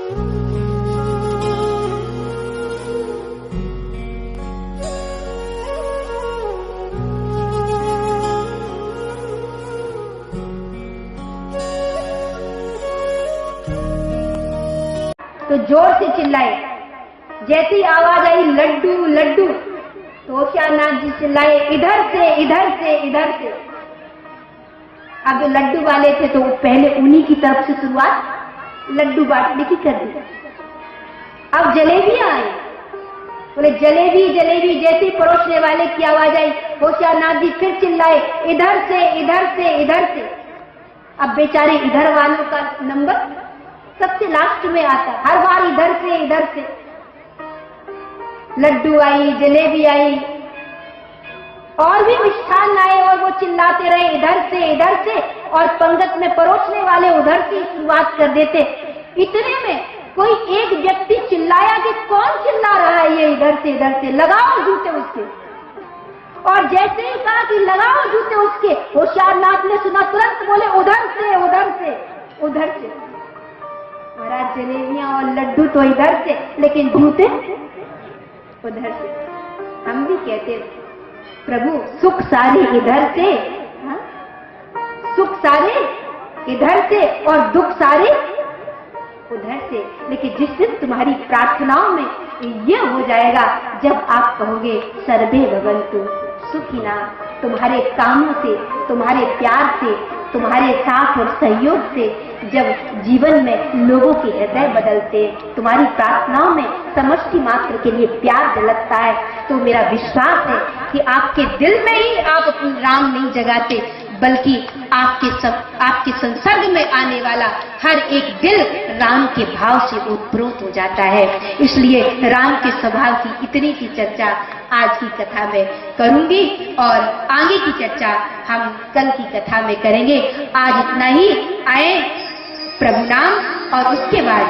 तो जोर से चिल्लाए। जैसी आवाज आई लड्डू लड्डू, तो होशियारनाथ जी चिल्लाए इधर से इधर से इधर से। अब जो लड्डू वाले थे तो पहले उन्हीं की तरफ से शुरुआत लड्डू बांटने की कर दी। अब जलेबियां आई, बोले जलेबी जलेबी। जैसे परोसने वाले की आवाज आई, होशियारनाथ जी फिर चिल्लाए इधर से इधर से इधर से। अब बेचारे इधर वालों का नंबर सबसे लास्ट में आता, हर बार इधर से लड्डू आई, जलेबी आई और भी मिष्ठान आए और वो चिल्लाते रहे इधर से और पंगत में परोसने वाले उधर से शुरुआत कर देते। इतने में कोई एक व्यक्ति चिल्लाया कि कौन चिल्ला रहा है ये इधर से, लगाओ जूते उसके। और जैसे ही कहा कि लगाओ जूते उसके, होशियारनाथ ने सुना, तुरंत बोले उधर से। महाराज जलेबियां और लड्डू तो इधर से, लेकिन जूते उधर से। हम भी कहते प्रभु सुख सारे इधर से, हाँ? सुख सारे इधर से और दुख सारे उधर से। लेकिन जिस दिन तुम्हारी प्रार्थनाओं में ये हो जाएगा, जब आप कहोगे सर्वे भवन्तु सुखिना, तुम्हारे कामों से, तुम्हारे प्यार से, तुम्हारे साथ और सहयोग से जब जीवन में लोगों के हृदय बदलते, तुम्हारी प्रार्थनाओं में समष्टि मात्र के लिए प्यार झलकता है, तो मेरा विश्वास है कि आपके दिल में ही आप अपनी राम नहीं जगाते, बल्कि आपके संसर्ग में आने वाला हर एक दिल राम के भाव से उत्प्रोत हो जाता है। इसलिए राम के स्वभाव की इतनी सी चर्चा आज की कथा में करूंगी और आगे की चर्चा हम कल की कथा में करेंगे। आज इतना ही। आए प्रभु नाम और उसके बाद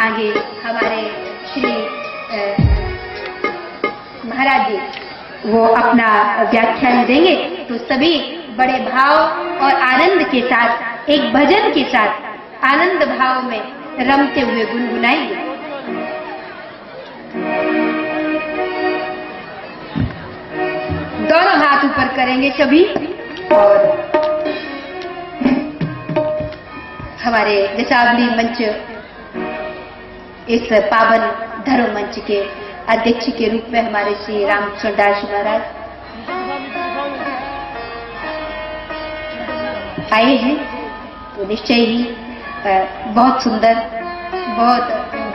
आगे हमारे श्री महाराज जी वो अपना व्याख्यान देंगे। तो सभी बड़े भाव और आनंद के साथ, एक भजन के साथ आनंद भाव में रमते हुए गुनगुनाएंगे। दोनों हाथ ऊपर करेंगे सभी और हमारे दशावली मंच, इस पावन धर्म मंच के अध्यक्ष के रूप में हमारे श्री रामकृष्ण दास महाराज आए हैं। तो निश्चय ही बहुत सुंदर, बहुत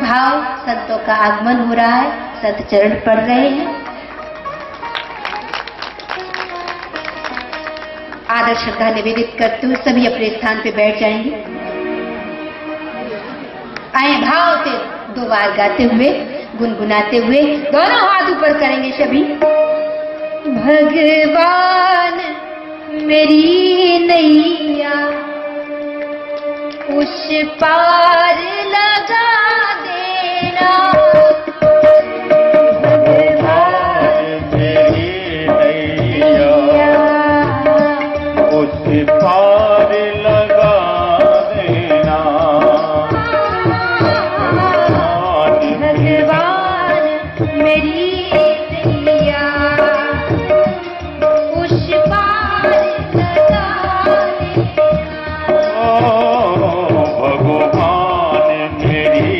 भाव संतों का आगमन हो रहा है, संत चरण पढ़ रहे हैं। आदर श्रद्धा निवेदित करते हुए सभी अपने स्थान पे बैठ जाएंगे। आए भाव से दो बार गाते हुए, गुनगुनाते हुए, दोनों हाथ ऊपर करेंगे सभी। भगवान मेरी नैया उस पार लगा देना, भगवान मेरी नैया उस पार लगा देना, भगवान मेरी नैया उस पार लगा देना, भगवान मेरी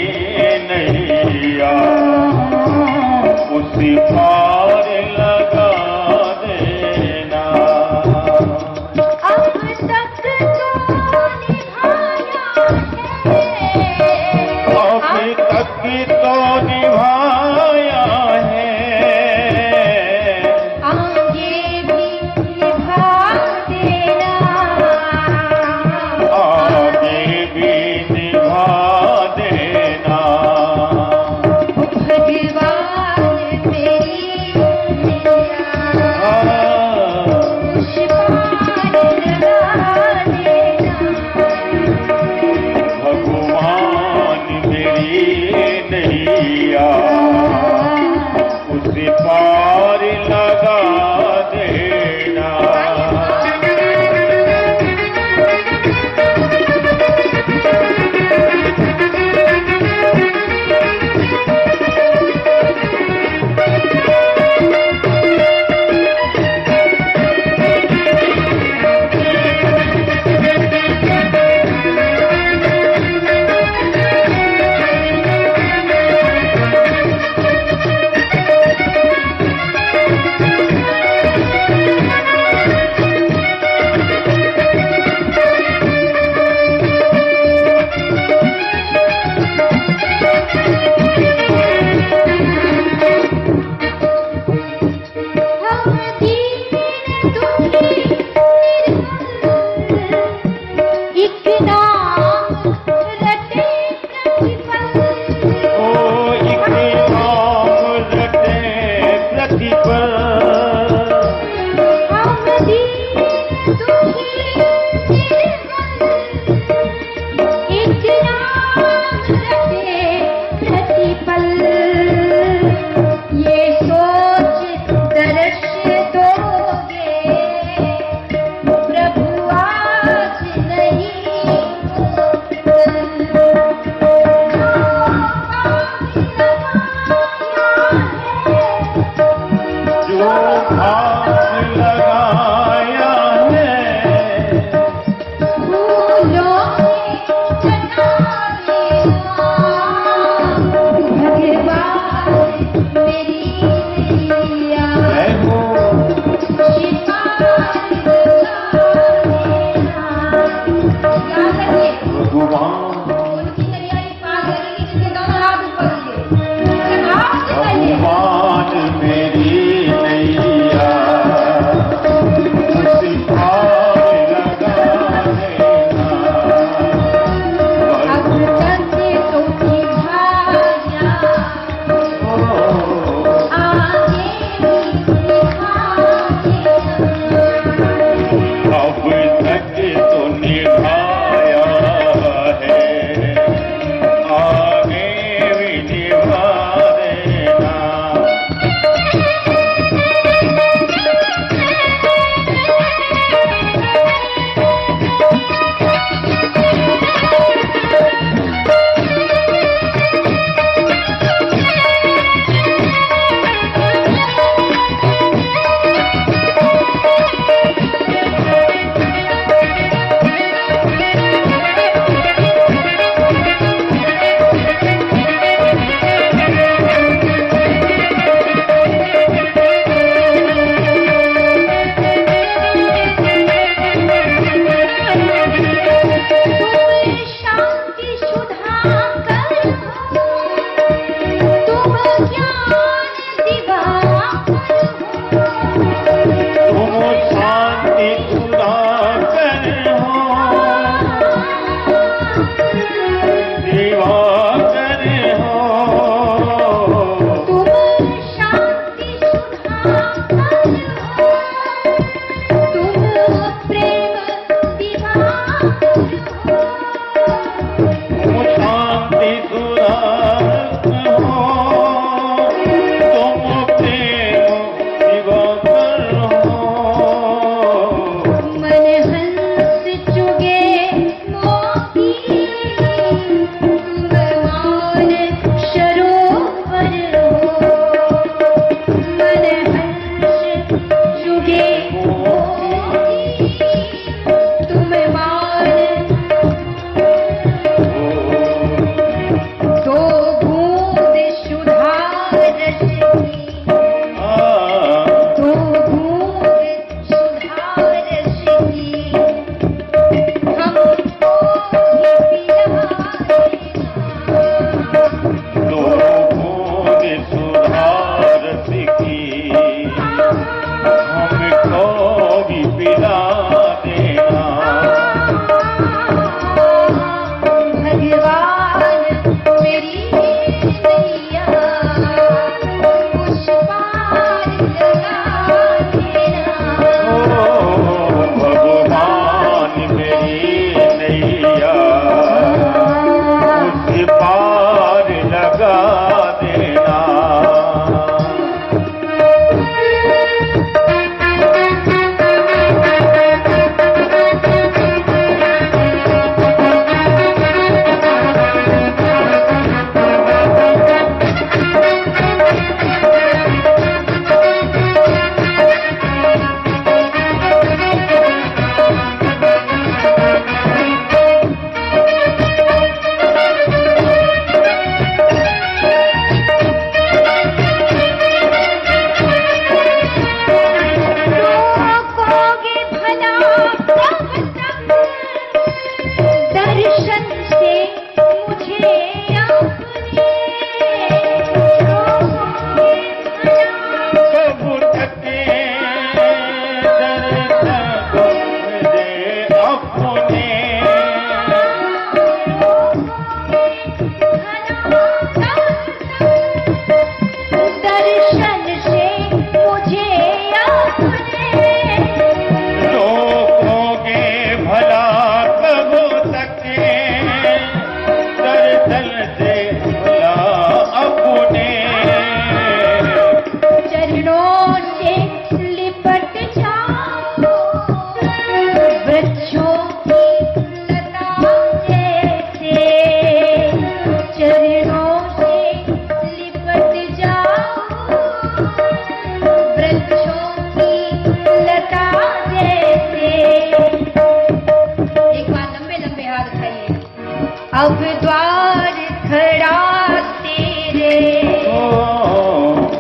अब द्वार खड़ा तेरे,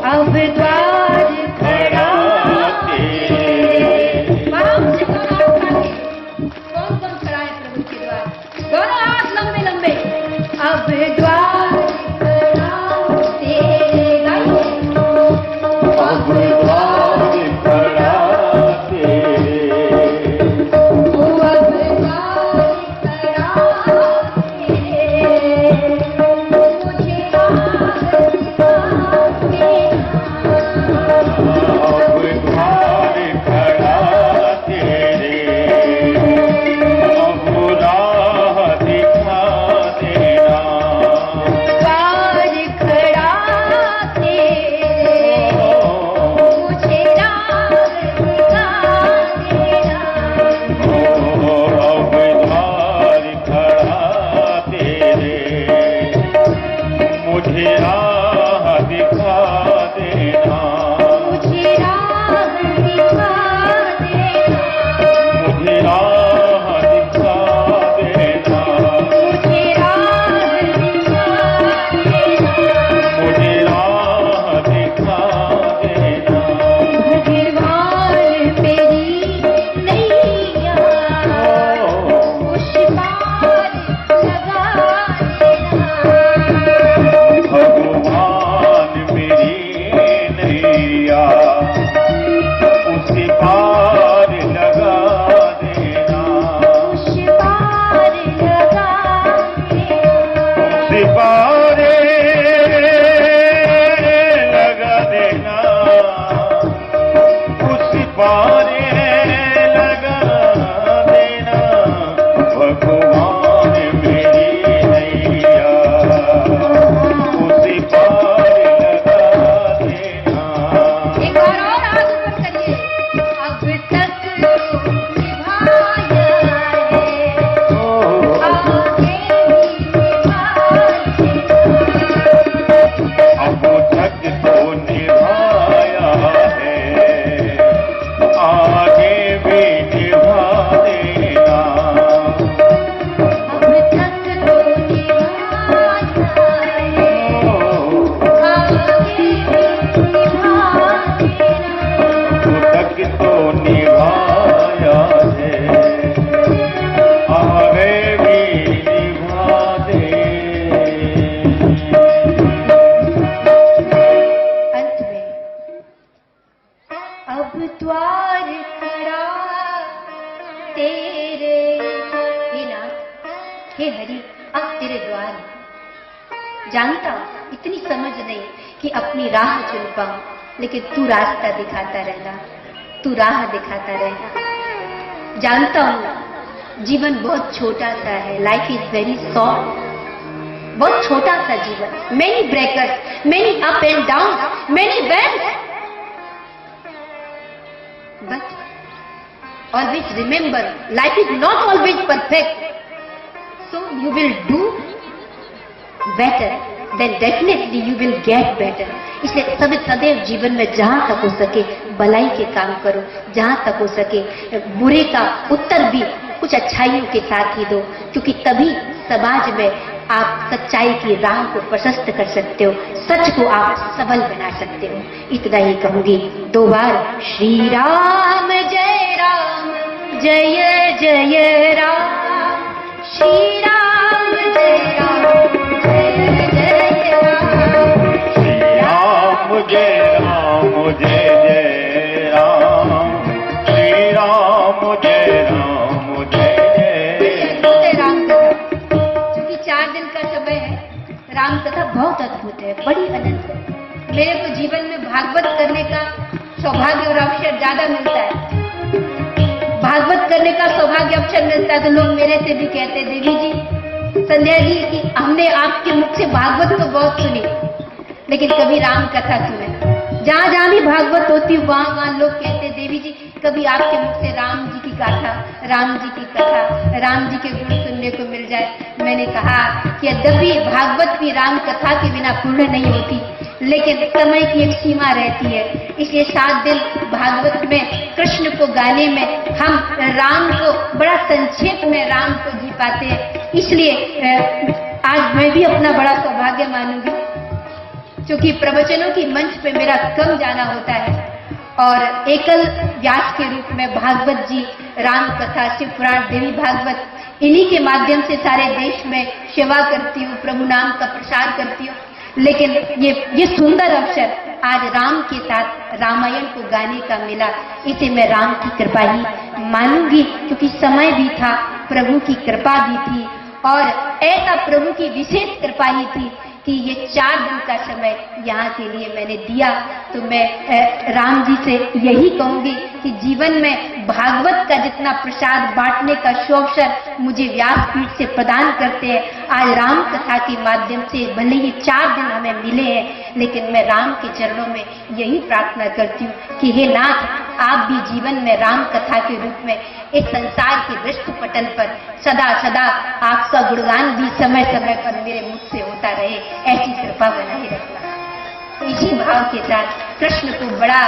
अब द्वार खड़ा तेरे। आराम से दोनों हाथ उठा के, कौन कौन खड़ा है प्रभु के द्वार? दोनों हाथ लंबे लंबे। अब द्वार खड़ा तेरे, गाइए। अब द्वार खड़ा तेरे, ओ अब द्वार खड़ा भगवान मेरी नैया तेरे द्वार, जानता हूं इतनी समझ नहीं कि अपनी राह चुन पाऊं, लेकिन तू रास्ता दिखाता रहना, तू राह दिखाता रहना। जानता हूं जीवन बहुत छोटा सा है, लाइफ इज वेरी शॉर्ट, बहुत छोटा सा जीवन, many breakers, many up and down, many bends, but always remember life is not always perfect, so you will do better, then definitely you will get better. इसलिए सदैव जीवन में जहां तक हो सके भलाई के काम करो, जहां तक हो सके बुरे का उत्तर भी कुछ अच्छाइयों के साथ ही दो, क्योंकि तभी समाज में आप सच्चाई की राह को प्रशस्त कर सकते हो, सच को आप सबल बना सकते हो। इतना ही कहूंगी। 2 बार श्री राम जय राम, जय जय राम, श्री राम जय राम, जय जय राम, श्री राम जय राम, जय जय राम, श्री राम जय राम, जय जय राम। क्योंकि 4 दिन का समय है, राम कथा बहुत अद्भुत है, बड़ी अनंत है। मेरे को जीवन में भागवत करने का सौभाग्य और अवसर ज्यादा मिलता है। भागवत करने का सौभाग्य अवसर मिलता है तो लोग मेरे से भी कहते, देवी जी, संध्या जी, कि हमने आपके मुख से भागवत तो बहुत सुनी, लेकिन कभी राम कथा सुने। जहां जहां भी भागवत होती वहां वहां लोग कहते, देवी जी, कभी आपके मुख से राम जी की गाथा, राम जी की कथा, राम जी के गुण सुनने को मिल जाए। मैंने कहा कि यद्यपि भागवत भी राम कथा के बिना पूर्ण नहीं होती, लेकिन समय की एक सीमा रहती है, इसलिए 7 दिन भागवत में कृष्ण को गाने में हम राम को बड़ा संक्षेप में राम को जी पाते हैं। इसलिए आज मैं भी अपना बड़ा सौभाग्य मानूंगी, क्योंकि प्रवचनों की मंच पे मेरा कम जाना होता है और एकल व्यास के रूप में भागवत जी, राम कथा, शिव पुराण, देवी भागवत, इन्हीं के माध्यम से सारे देश में सेवा करती हूँ, प्रभु नाम का प्रसार करती हूँ। लेकिन ये सुंदर अवसर आज राम के साथ रामायण को गाने का मिला, इसे मैं राम की कृपा ही मानूंगी, क्योंकि समय भी था, प्रभु की कृपा भी थी और ऐसा प्रभु की विशेष कृपा ही थी कि ये 4 दिन का समय यहाँ के लिए मैंने दिया। तो मैं राम जी से यही कहूंगी कि जीवन में भागवत का जितना प्रसाद बांटने का अवसर मुझे व्यासपीठ से प्रदान करते हैं, आज राम कथा के माध्यम से भले ही 4 दिन हमें मिले हैं, लेकिन मैं राम के चरणों में यही प्रार्थना करती हूँ कि हे नाथ, आप भी जीवन में राम कथा के रूप में इस संसार के दृष्टि पटल पर सदा सदा आपका गुणगान भी समय समय पर मेरे मुख से होता रहे, ऐसी कृपा बनाए रखना। इसी भाव के साथ कृष्ण को बड़ा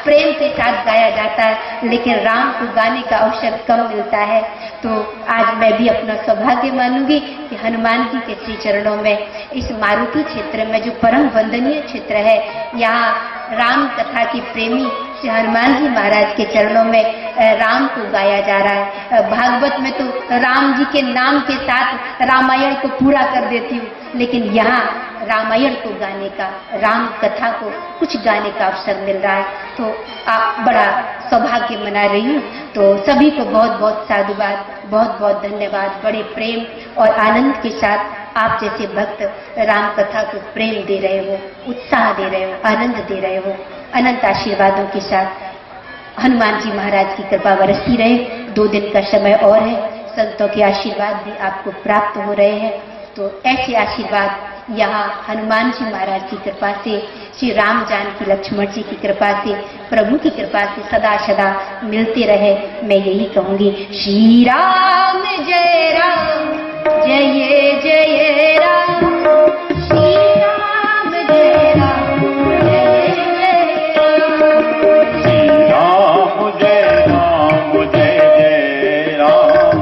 प्रेम के साथ गाया जाता है, लेकिन राम को गाने का अवसर कम मिलता है। तो आज मैं भी अपना सौभाग्य मानूंगी कि हनुमान जी के श्री चरणों में, इस मारुति क्षेत्र में जो परम वंदनीय क्षेत्र है, यहाँ राम कथा के प्रेमी श्री हनुमान जी महाराज के चरणों में राम को गाया जा रहा है। भागवत में तो राम जी के नाम के साथ रामायण को पूरा कर देती हूँ, लेकिन यहाँ रामायण को गाने का, राम कथा को कुछ गाने का अवसर मिल रहा है, तो आप बड़ा सौभाग्य मना रही हूँ। तो सभी को बहुत बहुत साधुवाद, बहुत बहुत धन्यवाद। बड़े प्रेम और आनंद के साथ आप जैसे भक्त राम कथा को प्रेम दे रहे हो, उत्साह दे रहे हो, आनंद दे रहे हो, अनंत आशीर्वादों के साथ हनुमान जी महाराज की कृपा बरसती रहे। 2 दिन का समय और है, संतों के आशीर्वाद भी आपको प्राप्त हो रहे हैं। तो ऐसे आशीर्वाद यहाँ हनुमान जी महाराज की कृपा से, श्री राम जानकी लक्ष्मण जी की कृपा से, प्रभु की कृपा से सदा सदा मिलते रहे, मैं यही कहूंगी। श्री राम जय राम, जय जय राम, श्री राम जय राम, जय जय राम, श्री राम जय राम, जय जय राम,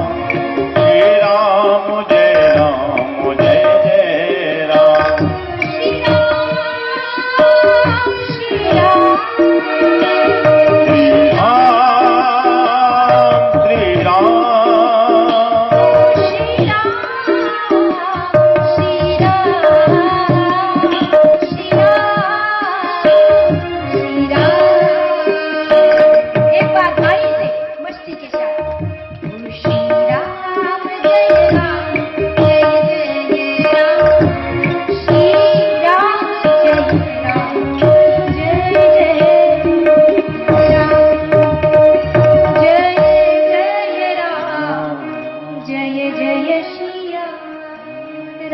श्री राम जय राम, जय जय राम, श्री राम, श्री राम, श्री राम, श्री राम, श्री राम,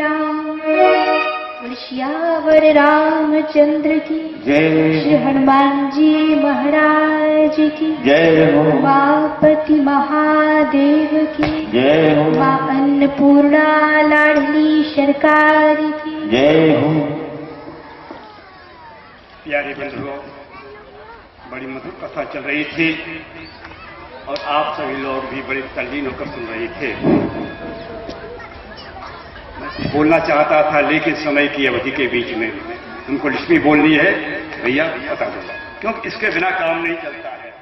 राम। श्यावर रामचंद्र की जय श्री हनुमान जी महाराज की जय हो मापति महादेव की जय हो माँ अन्नपूर्णा लाडली सरकार की जय हो। प्यारे बंधुओं, बड़ी मधुर कथा चल रही थी और आप सभी लोग भी बड़े तल्लीन होकर सुन रहे थे। मैं बोलना चाहता था लेकिन समय की अवधि के बीच में उनको लिस्मी बोलनी है, भैया बता दो, क्योंकि इसके बिना काम नहीं चलता है।